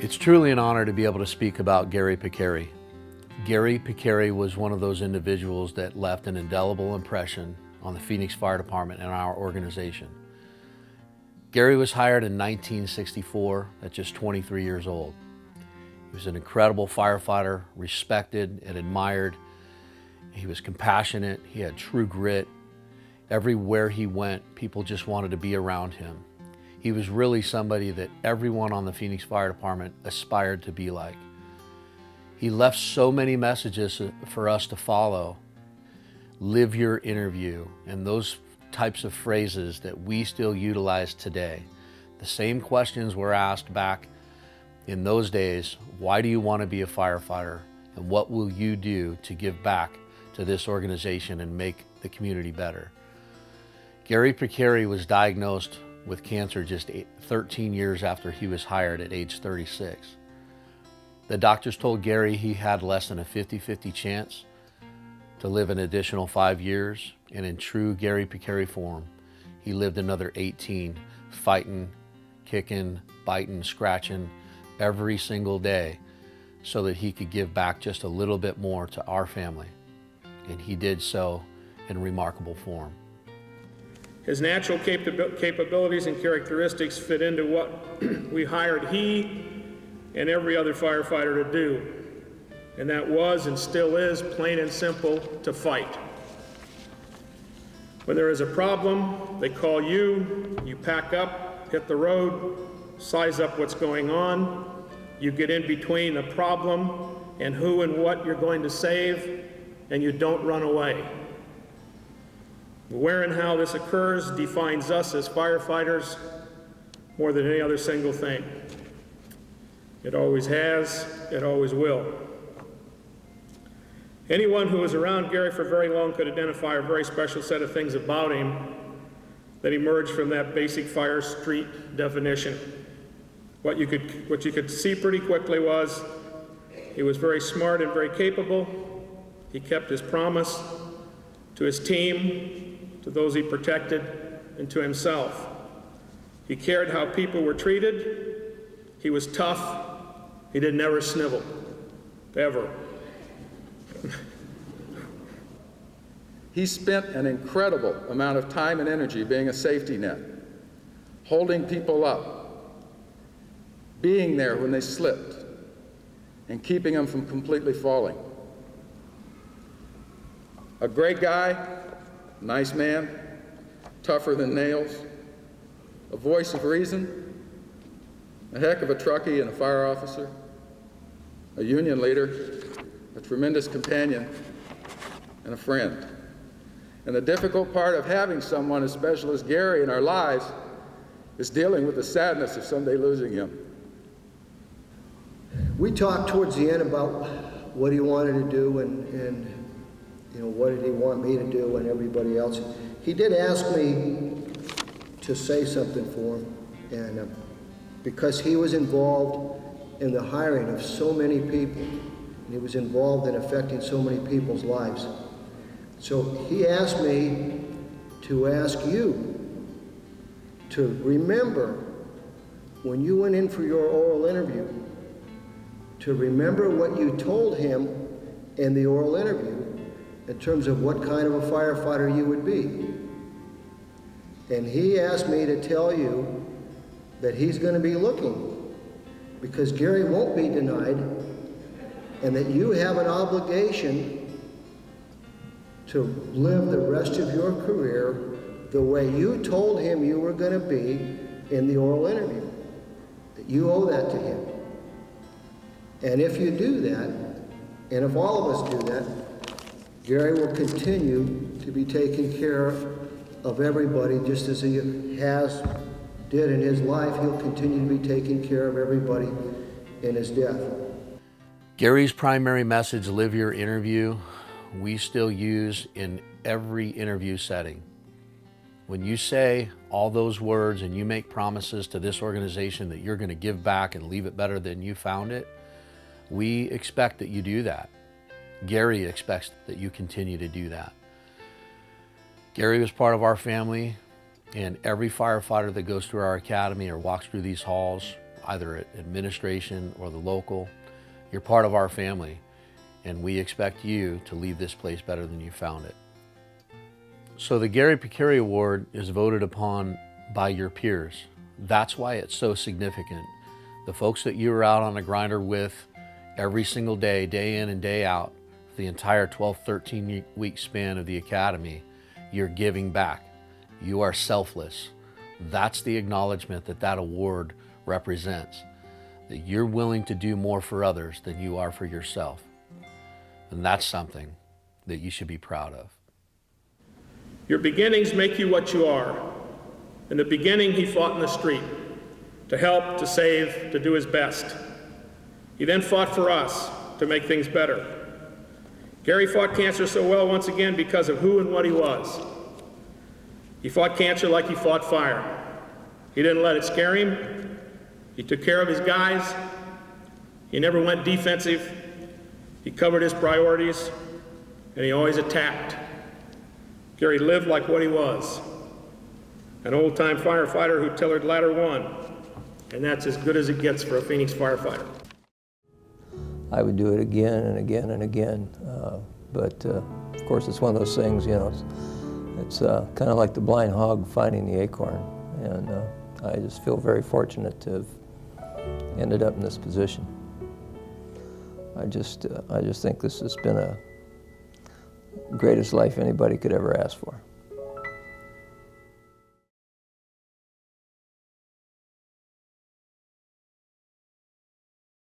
It's truly an honor to be able to speak about Gary Pykare. Gary Pykare was one of those individuals that left an indelible impression on the Phoenix Fire Department and our organization. Gary was hired in 1964 at just 23 years old. He was an incredible firefighter, respected and admired. He was compassionate, he had true grit. Everywhere he went, people just wanted to be around him. He was really somebody that everyone on the Phoenix Fire Department aspired to be like. He left so many messages for us to follow. Live your interview, and those types of phrases that we still utilize today. The same questions were asked back in those days. Why do you want to be a firefighter? And what will you do to give back to this organization and make the community better? Gary Pykare was diagnosed with cancer just 13 years after he was hired at age 36. The doctors told Gary he had less than a 50-50 chance to live an additional 5 years, and in true Gary Pykare form, he lived another 18, fighting, kicking, biting, scratching every single day so that he could give back just a little bit more to our family. And he did so in remarkable form. His natural capabilities and characteristics fit into what we hired he and every other firefighter to do, and that was and still is, plain and simple, to fight. When there is a problem, they call you, you pack up, hit the road, size up what's going on, you get in between the problem and who and what you're going to save, and you don't run away. Where and how this occurs defines us as firefighters more than any other single thing. It always has, it always will. Anyone who was around Gary for very long could identify a very special set of things about him that emerged from that basic fire street definition. What you could see pretty quickly was he was very smart and very capable. He kept his promise to his team, to those he protected, and to himself. He cared how people were treated. He was tough. He did never snivel, ever. He spent an incredible amount of time and energy being a safety net, holding people up, being there when they slipped, and keeping them from completely falling. A great guy, nice man, tougher than nails, a voice of reason, a heck of a truckee and a fire officer, a union leader, a tremendous companion, and a friend. And the difficult part of having someone as special as Gary in our lives is dealing with the sadness of someday losing him. We talked towards the end about what he wanted to do and you know, what did he want me to do and everybody else. He did ask me to say something for him, and because he was involved in the hiring of so many people, and he was involved in affecting so many people's lives. So he asked me to ask you to remember when you went in for your oral interview, to remember what you told him in the oral interview in terms of what kind of a firefighter you would be. And he asked me to tell you that he's going to be looking, because Gary won't be denied, and that you have an obligation to live the rest of your career the way you told him you were going to be in the oral interview. That you owe that to him. And if you do that, and if all of us do that, Gary will continue to be taking care of everybody just as he did in his life. He'll continue to be taking care of everybody in his death. Gary's primary message, live your interview, we still use in every interview setting. When you say all those words and you make promises to this organization that you're going to give back and leave it better than you found it, we expect that you do that. Gary expects that you continue to do that. Gary was part of our family, and every firefighter that goes through our academy or walks through these halls either at administration or the local. You're part of our family, and we expect you to leave this place better than you found it. So the Gary Pykare Award is voted upon by your peers. That's why it's so significant. The folks that you were out on a grinder with every single day, day in and day out, for the entire 12, 13-week span of the academy, you're giving back. You are selfless. That's the acknowledgement that that award represents, that you're willing to do more for others than you are for yourself. And that's something that you should be proud of. Your beginnings make you what you are. In the beginning, he fought in the street to help, to save, to do his best. He then fought for us to make things better. Gary fought cancer so well once again because of who and what he was. He fought cancer like he fought fire. He didn't let it scare him. He took care of his guys. He never went defensive. He covered his priorities, and he always attacked. Gary lived like what he was, an old-time firefighter who tillered ladder 1, and that's as good as it gets for a Phoenix firefighter. I would do it again and again and again, but of course it's one of those things, you know, it's kind of like the blind hog finding the acorn, and I just feel very fortunate to have ended up in this position. I just think this has been a greatest life anybody could ever ask for.